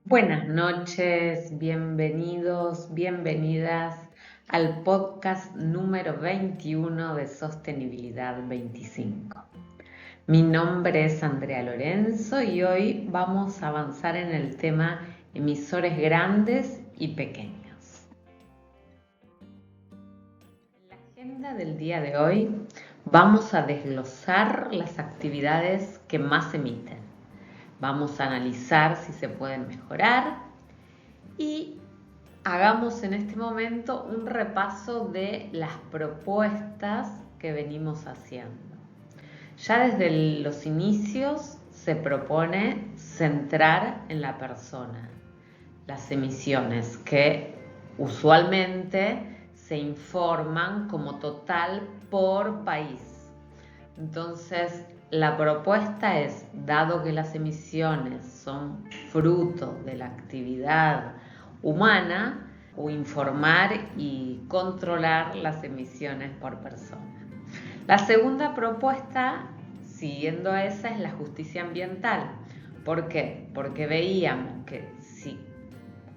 Buenas noches, bienvenidos, bienvenidas al podcast número 21 de Sostenibilidad 25. Mi nombre es Andrea Lorenzo y hoy vamos a avanzar en el tema emisores grandes y pequeños. En la agenda del día de hoy vamos a desglosar las actividades que más emiten. Vamos a analizar si se pueden mejorar y hagamos en este momento un repaso de las propuestas que venimos haciendo. Ya desde los inicios se propone centrar en la persona las emisiones que usualmente se informan como total por país. Entonces, la propuesta es, dado que las emisiones son fruto de la actividad humana, o informar y controlar las emisiones por persona. La segunda propuesta, siguiendo esa, es la justicia ambiental. ¿Por qué? Porque veíamos que si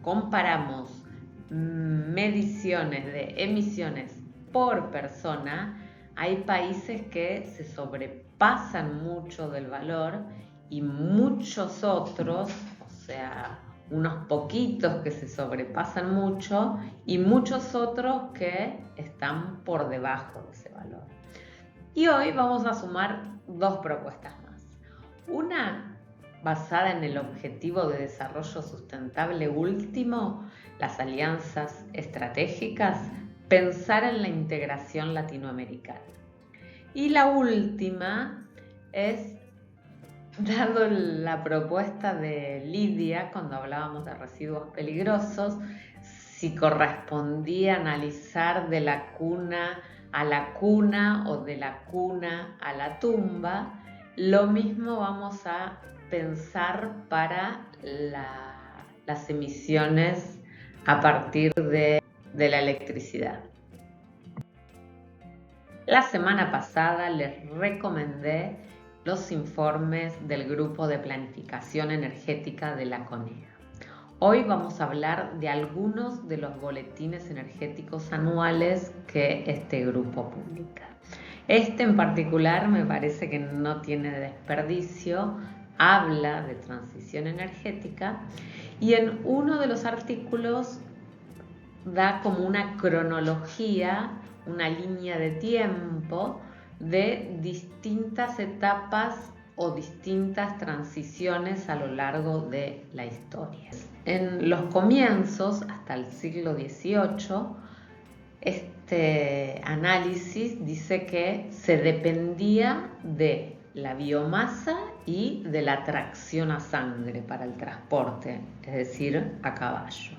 comparamos mediciones de emisiones por persona, hay países que se sobrepasan mucho del valor y muchos otros, o sea, unos poquitos que se sobrepasan mucho y muchos otros que están por debajo de ese valor. Y hoy vamos a sumar dos propuestas más. Una basada en el Objetivo de Desarrollo Sustentable último, las alianzas estratégicas, pensar en la integración latinoamericana. Y la última es, dado la propuesta de Lidia cuando hablábamos de residuos peligrosos, si correspondía analizar de la cuna a la cuna o de la cuna a la tumba, lo mismo vamos a pensar para las emisiones a partir de la electricidad. La semana pasada les recomendé los informes del Grupo de Planificación Energética de la CONEA. Hoy vamos a hablar de algunos de los boletines energéticos anuales que este grupo publica. Este en particular me parece que no tiene desperdicio, habla de transición energética y en uno de los artículos da como una cronología, una línea de tiempo de distintas etapas o distintas transiciones a lo largo de la historia. En los comienzos, hasta el siglo XVIII, este análisis dice que se dependía de la biomasa y de la tracción a sangre para el transporte, es decir, a caballo.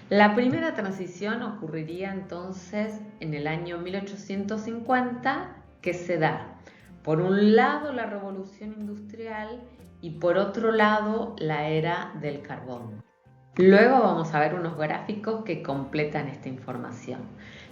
La primera transición ocurriría entonces en el año 1850, que se da, por un lado, la revolución industrial y por otro lado, la era del carbón. Luego vamos a ver unos gráficos que completan esta información.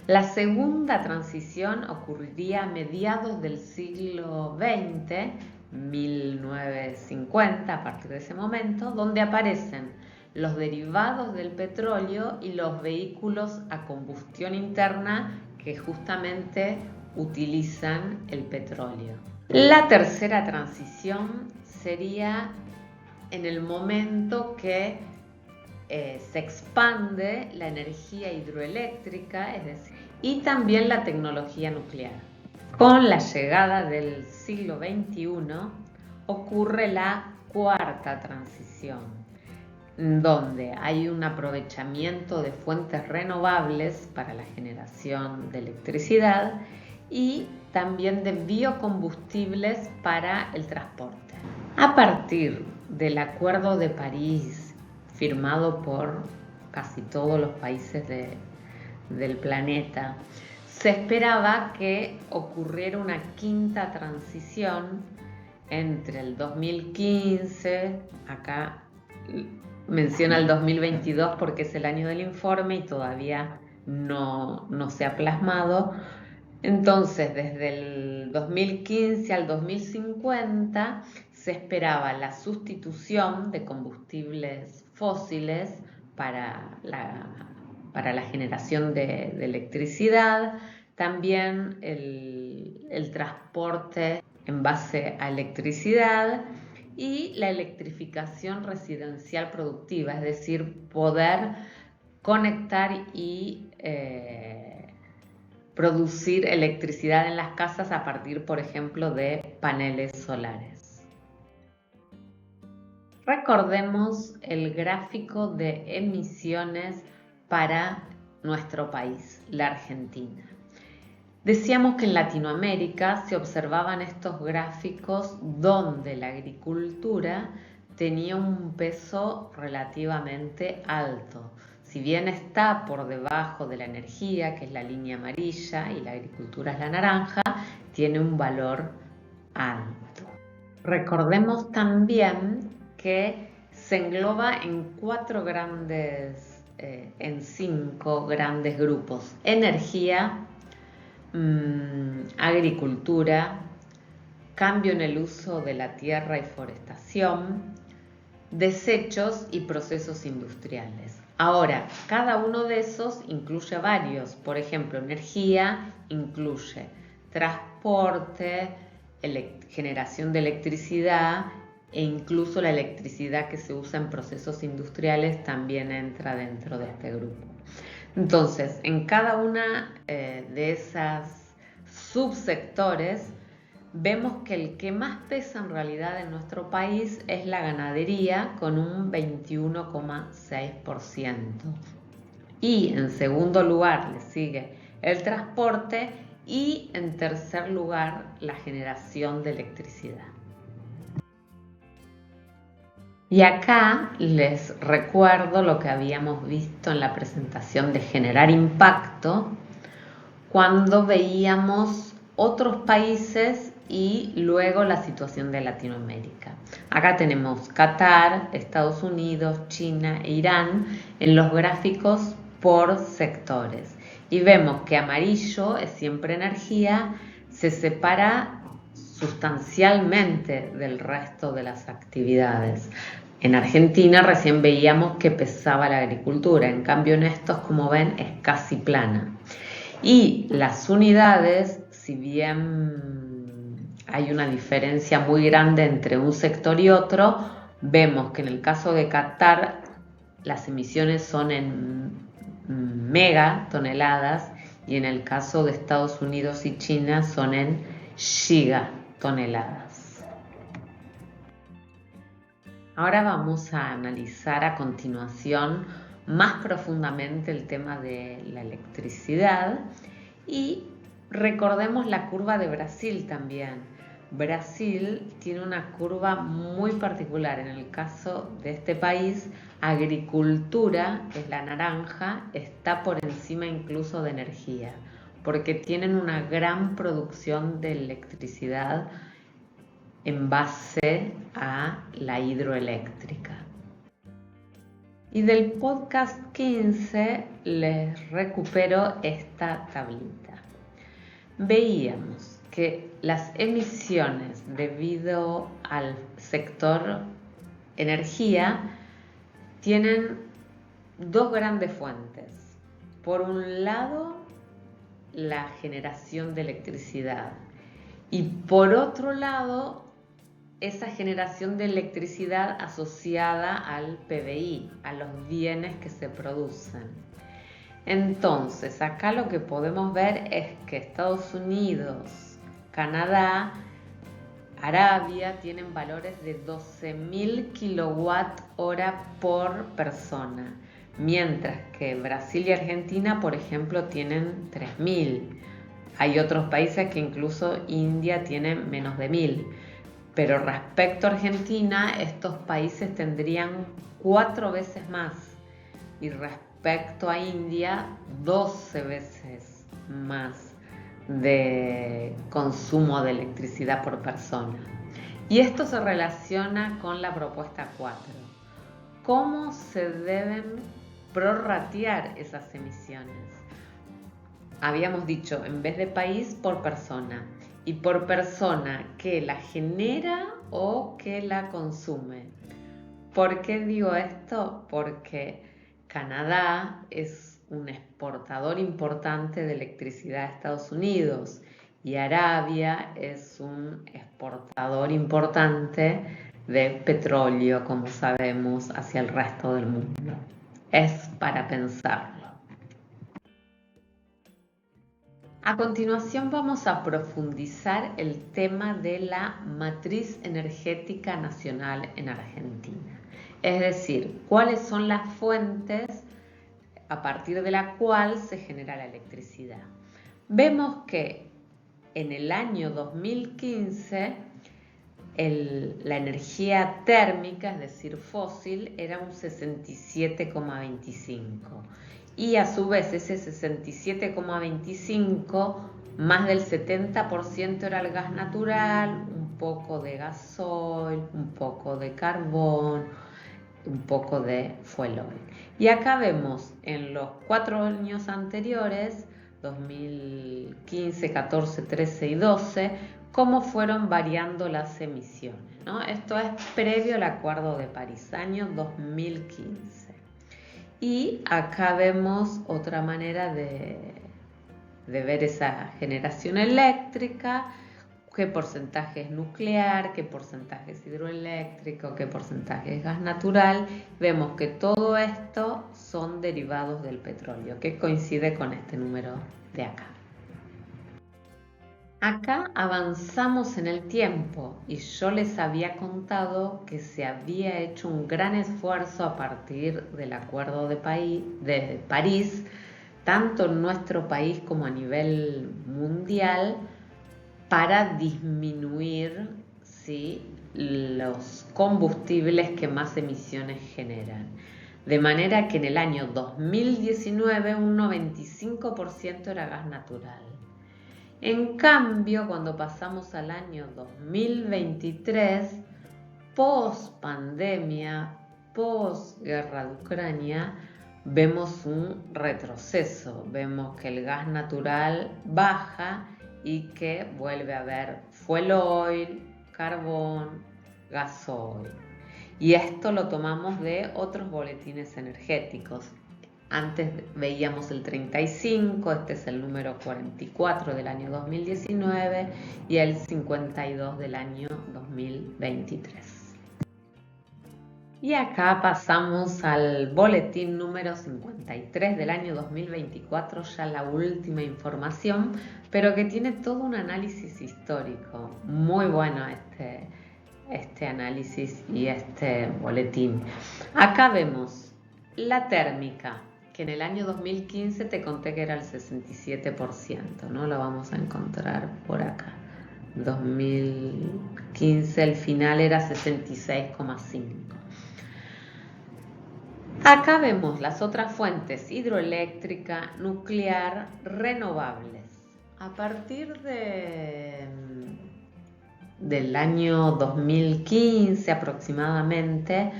La segunda transición ocurriría a mediados del siglo XX, 1950, a partir de ese momento, donde aparecen los derivados del petróleo y los vehículos a combustión interna que justamente utilizan el petróleo. La tercera transición sería en el momento que se expande la energía hidroeléctrica, es decir, y también la tecnología nuclear. Con la llegada del siglo XXI ocurre la cuarta transición, donde hay un aprovechamiento de fuentes renovables para la generación de electricidad y también de biocombustibles para el transporte. A partir del Acuerdo de París, firmado por casi todos los países del planeta, se esperaba que ocurriera una quinta transición entre el 2015, acá menciona el 2022 porque es el año del informe y todavía no se ha plasmado. Entonces, desde el 2015 al 2050 se esperaba la sustitución de combustibles fósiles para la generación de electricidad, también el transporte en base a electricidad y la electrificación residencial productiva, es decir, poder conectar y producir electricidad en las casas a partir, por ejemplo, de paneles solares. Recordemos el gráfico de emisiones para nuestro país, la Argentina. Decíamos que en Latinoamérica se observaban estos gráficos donde la agricultura tenía un peso relativamente alto. Si bien está por debajo de la energía, que es la línea amarilla, y la agricultura es la naranja, tiene un valor alto. Recordemos también que se engloba en cinco grandes grupos: energía, agricultura, cambio en el uso de la tierra y forestación, desechos y procesos industriales. Ahora, cada uno de esos incluye varios. Por ejemplo, energía incluye transporte, generación de electricidad e incluso la electricidad que se usa en procesos industriales también entra dentro de este grupo. Entonces, en cada una de esas subsectores vemos que el que más pesa en realidad en nuestro país es la ganadería, con un 21,6%. Y en segundo lugar le sigue el transporte y en tercer lugar la generación de electricidad. Y acá les recuerdo lo que habíamos visto en la presentación de generar impacto, cuando veíamos otros países y luego la situación de Latinoamérica. Acá tenemos Qatar, Estados Unidos, China e Irán en los gráficos por sectores. Y vemos que amarillo es siempre energía, se separa sustancialmente del resto de las actividades. En Argentina recién veíamos que pesaba la agricultura, en cambio en estos, como ven, es casi plana. Y las unidades, si bien hay una diferencia muy grande entre un sector y otro, vemos que en el caso de Qatar las emisiones son en megatoneladas y en el caso de Estados Unidos y China son en gigatoneladas. Ahora vamos a analizar a continuación más profundamente el tema de la electricidad y recordemos la curva de Brasil también. Brasil tiene una curva muy particular. En el caso de este país, agricultura, que es la naranja, está por encima incluso de energía, porque tienen una gran producción de electricidad en base a la hidroeléctrica. Y del podcast 15 les recupero esta tablita. Veíamos que las emisiones debido al sector energía tienen dos grandes fuentes. Por un lado, la generación de electricidad y por otro lado, esa generación de electricidad asociada al PBI, a los bienes que se producen. Entonces, acá lo que podemos ver es que Estados Unidos, Canadá, Arabia tienen valores de 12.000 kWh por persona, mientras que Brasil y Argentina, por ejemplo, tienen 3.000. Hay otros países que incluso India tiene menos de 1.000. Pero respecto a Argentina, estos países tendrían 4 veces más. Y respecto a India, 12 veces más de consumo de electricidad por persona. Y esto se relaciona con la propuesta 4. ¿Cómo se deben prorratear esas emisiones? Habíamos dicho, en vez de país, por persona. Y por persona que la genera o que la consume. ¿Por qué digo esto? Porque Canadá es un exportador importante de electricidad a Estados Unidos y Arabia es un exportador importante de petróleo, como sabemos, hacia el resto del mundo. Es para pensarlo. A continuación vamos a profundizar el tema de la matriz energética nacional en Argentina. Es decir, cuáles son las fuentes a partir de la cual se genera la electricidad. Vemos que en el año 2015 la energía térmica, es decir, fósil, era un 67,25 y a su vez ese 67,25, más del 70% era el gas natural, un poco de gasoil, un poco de carbón, un poco de fuel oil. Y acá vemos en los 4 años anteriores, 2015, 14, 13 y 12, cómo fueron variando las emisiones, ¿no? Esto es previo al Acuerdo de París, año 2015. Y acá vemos otra manera de ver esa generación eléctrica, qué porcentaje es nuclear, qué porcentaje es hidroeléctrico, qué porcentaje es gas natural. Vemos que todo esto son derivados del petróleo, que coincide con este número de acá. Acá avanzamos en el tiempo y yo les había contado que se había hecho un gran esfuerzo a partir del Acuerdo de París, tanto en nuestro país como a nivel mundial, para disminuir, ¿sí?, los combustibles que más emisiones generan. De manera que en el año 2019 un 95% era gas natural. En cambio, cuando pasamos al año 2023, post pandemia, post guerra de Ucrania, vemos un retroceso. Vemos que el gas natural baja y que vuelve a haber fuel oil, carbón, gasoil. Y esto lo tomamos de otros boletines energéticos. Antes veíamos el 35, este es el número 44 del año 2019 y el 52 del año 2023. Y acá pasamos al boletín número 53 del año 2024, ya la última información, pero que tiene todo un análisis histórico. Muy bueno este análisis y este boletín. Acá vemos la térmica, que en el año 2015 te conté que era el 67%, ¿no? Lo vamos a encontrar por acá. 2015 el final era 66,5. Acá vemos las otras fuentes: hidroeléctrica, nuclear, renovables. A partir del año 2015 aproximadamente,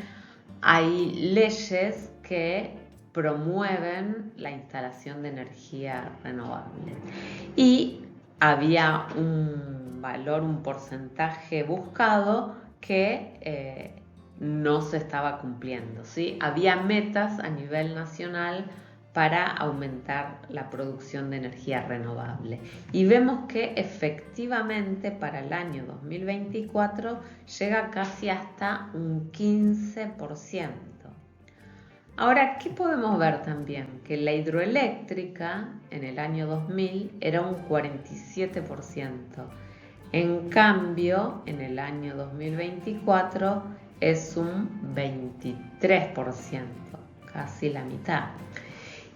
hay leyes que promueven la instalación de energía renovable. Y había un valor, un porcentaje buscado que no se estaba cumpliendo, ¿sí? Había metas a nivel nacional para aumentar la producción de energía renovable. Y vemos que efectivamente para el año 2024 llega casi hasta un 15%. Ahora, ¿qué podemos ver también? Que la hidroeléctrica en el año 2000 era un 47%. En cambio, en el año 2024 es un 23%, casi la mitad.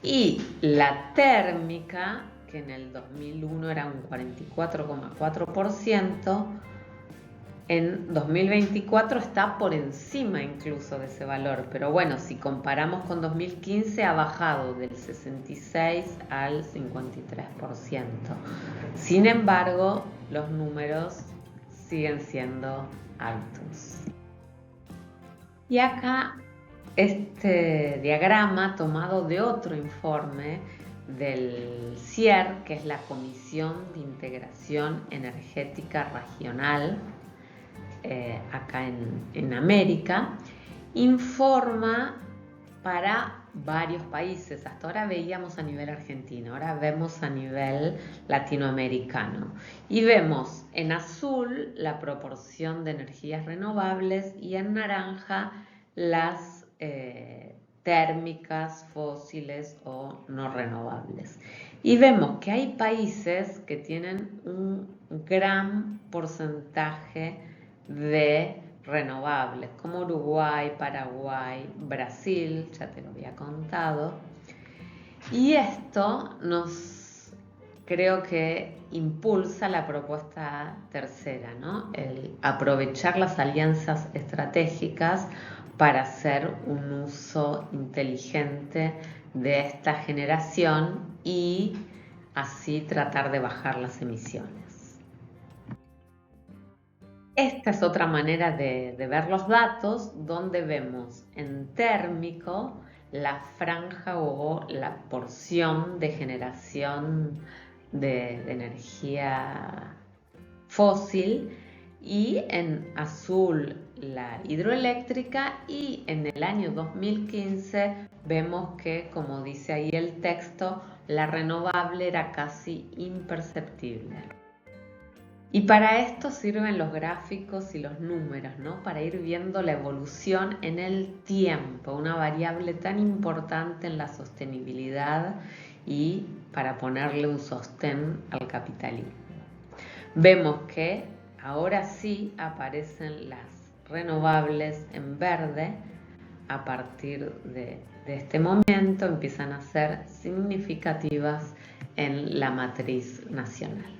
Y la térmica, que en el 2001 era un 44,4%, en 2024 está por encima incluso de ese valor. Pero bueno, si comparamos con 2015 ha bajado del 66 al 53%. Sin embargo, los números siguen siendo altos. Y acá este diagrama tomado de otro informe del CIER, que es la Comisión de Integración Energética Regional, acá en América, informa para varios países. Hasta ahora veíamos a nivel argentino, ahora vemos a nivel latinoamericano. Y vemos en azul la proporción de energías renovables y en naranja las térmicas, fósiles o no renovables. Y vemos que hay países que tienen un gran porcentaje de renovables, como Uruguay, Paraguay, Brasil, ya te lo había contado. Y esto creo que impulsa la propuesta tercera, ¿no? El aprovechar las alianzas estratégicas para hacer un uso inteligente de esta generación y así tratar de bajar las emisiones. Esta es otra manera de ver los datos, donde vemos en térmico la franja o la porción de generación de energía fósil, y en azul la hidroeléctrica, y en el año 2015 vemos que, como dice ahí el texto, la renovable era casi imperceptible. Y para esto sirven los gráficos y los números, ¿no? Para ir viendo la evolución en el tiempo, una variable tan importante en la sostenibilidad y para ponerle un sostén al capitalismo. Vemos que ahora sí aparecen las renovables en verde. A partir de este momento empiezan a ser significativas en la matriz nacional.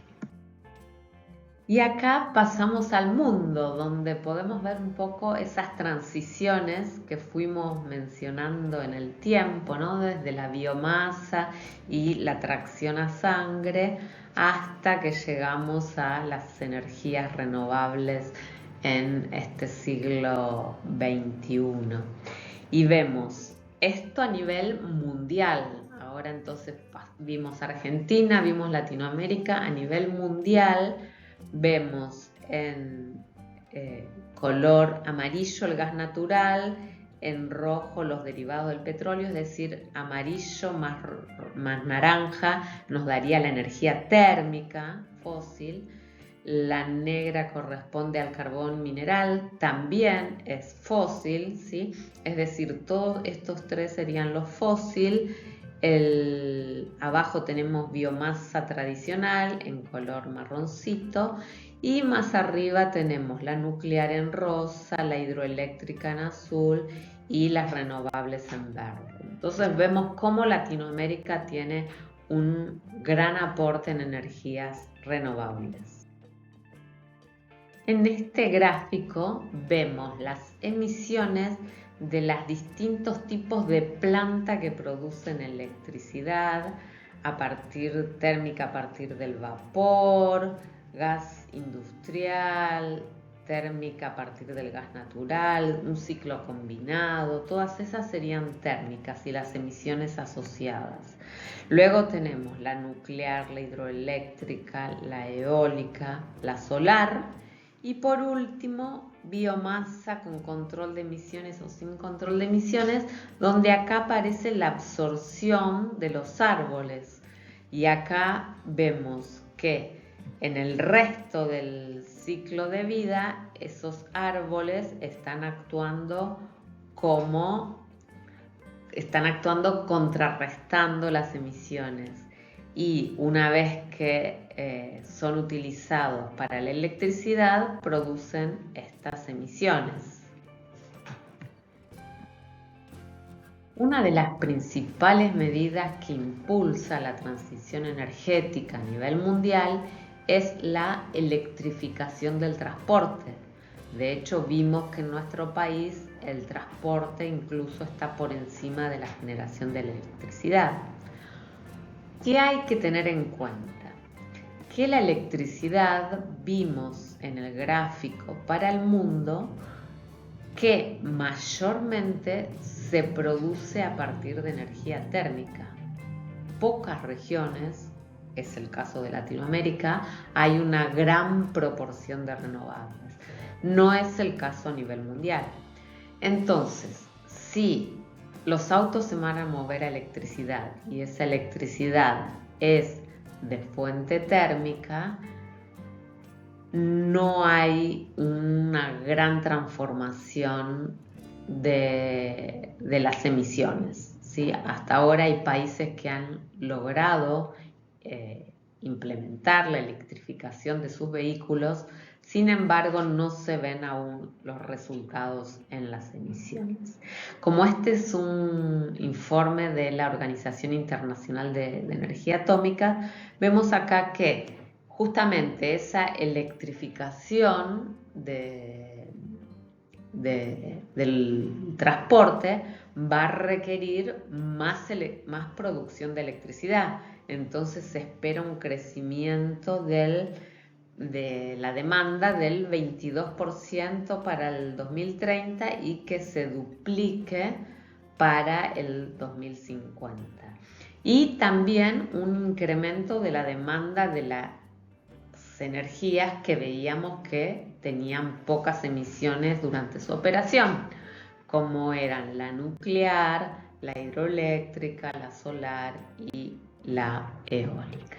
Y acá pasamos al mundo, donde podemos ver un poco esas transiciones que fuimos mencionando en el tiempo, ¿no? Desde la biomasa y la tracción a sangre hasta que llegamos a las energías renovables en este siglo XXI. Y vemos esto a nivel mundial. Ahora entonces vimos Argentina, vimos Latinoamérica. A nivel mundial vemos en color amarillo el gas natural, en rojo los derivados del petróleo, es decir, amarillo más naranja nos daría la energía térmica fósil. La negra corresponde al carbón mineral, también es fósil, ¿sí? Es decir, todos estos tres serían los fósil. Abajo tenemos biomasa tradicional en color marroncito, y más arriba tenemos la nuclear en rosa, la hidroeléctrica en azul y las renovables en verde. Entonces vemos cómo Latinoamérica tiene un gran aporte en energías renovables. En este gráfico vemos las emisiones de los distintos tipos de planta que producen electricidad térmica a partir del vapor, gas industrial, térmica a partir del gas natural, un ciclo combinado. Todas esas serían térmicas y las emisiones asociadas. Luego tenemos la nuclear, la hidroeléctrica, la eólica, la solar, y por último biomasa con control de emisiones o sin control de emisiones, donde acá aparece la absorción de los árboles. Y acá vemos que en el resto del ciclo de vida esos árboles están actuando contrarrestando las emisiones. Y una vez que son utilizados para la electricidad, producen estas emisiones. Una de las principales medidas que impulsa la transición energética a nivel mundial es la electrificación del transporte. De hecho, vimos que en nuestro país el transporte incluso está por encima de la generación de electricidad. ¿Qué hay que tener en cuenta? Que la electricidad, vimos en el gráfico para el mundo, que mayormente se produce a partir de energía térmica. Pocas regiones, es el caso de Latinoamérica, hay una gran proporción de renovables. No es el caso a nivel mundial. Entonces, si los autos se van a mover a electricidad y esa electricidad es de fuente térmica, no hay una gran transformación de las emisiones, ¿sí? Hasta ahora hay países que han logrado implementar la electrificación de sus vehículos, sin embargo no se ven aún los resultados en las emisiones. Como este es un informe de la Organización Internacional de Energía Atómica, vemos acá que justamente esa electrificación del transporte va a requerir más producción de electricidad. Entonces se espera un crecimiento de la demanda del 22% para el 2030 y que se duplique para el 2050. Y también un incremento de la demanda de las energías que veíamos que tenían pocas emisiones durante su operación, como eran la nuclear, la hidroeléctrica, la solar y la eólica.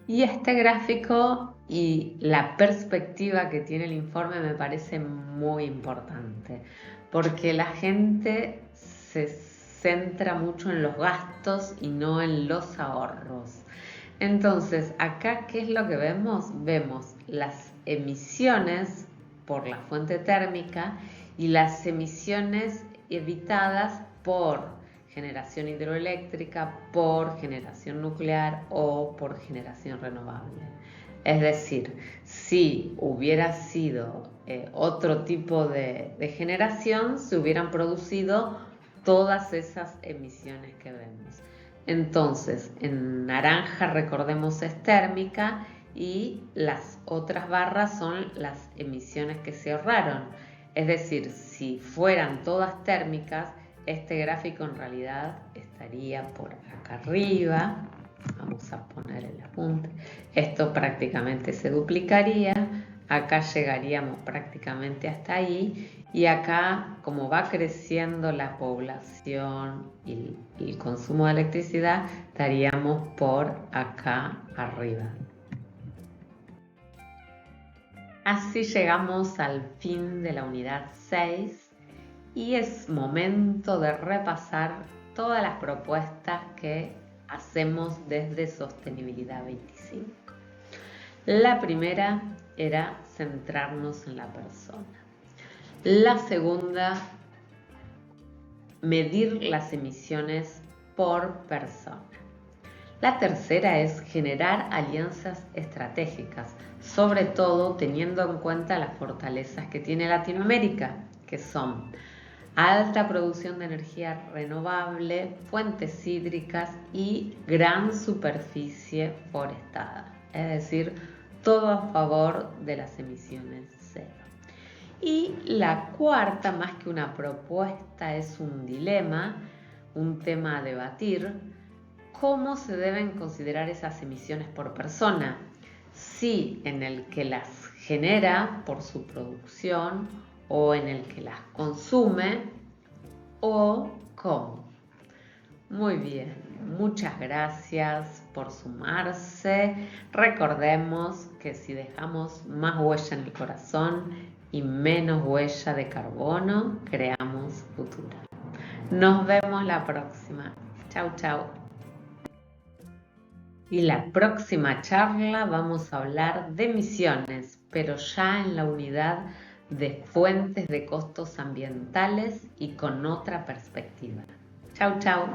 Y este gráfico y la perspectiva que tiene el informe me parece muy importante, porque la gente se centra mucho en los gastos y no en los ahorros. Entonces, acá, ¿qué es lo que vemos? Vemos las emisiones por la fuente térmica y las emisiones evitadas por generación hidroeléctrica, por generación nuclear o por generación renovable. Es decir, si hubiera sido otro tipo de generación, se hubieran producido todas esas emisiones que vemos. Entonces, en naranja, recordemos, es térmica y las otras barras son las emisiones que se ahorraron. Es decir, si fueran todas térmicas, este gráfico en realidad estaría por acá arriba. Vamos a poner el apunte. Esto prácticamente se duplicaría. Acá llegaríamos prácticamente hasta ahí. Y acá, como va creciendo la población y el consumo de electricidad, estaríamos por acá arriba. Así llegamos al fin de la unidad 6 y es momento de repasar todas las propuestas que hacemos desde Sostenibilidad 25. La primera era centrarnos en la persona. La segunda, medir las emisiones por persona. La tercera es generar alianzas estratégicas, sobre todo teniendo en cuenta las fortalezas que tiene Latinoamérica, que son alta producción de energía renovable, fuentes hídricas y gran superficie forestada. Es decir, todo a favor de las emisiones cero. Y la cuarta, más que una propuesta, es un dilema, un tema a debatir. ¿Cómo se deben considerar esas emisiones por persona? Si en el que las genera por su producción o en el que las consume o cómo. Muy bien, muchas gracias por sumarse. Recordemos que si dejamos más huella en el corazón y menos huella de carbono, creamos futuro. Nos vemos la próxima. Chau, chau. Y la próxima charla vamos a hablar de emisiones, pero ya en la unidad de fuentes de costos ambientales y con otra perspectiva. Chau, chau.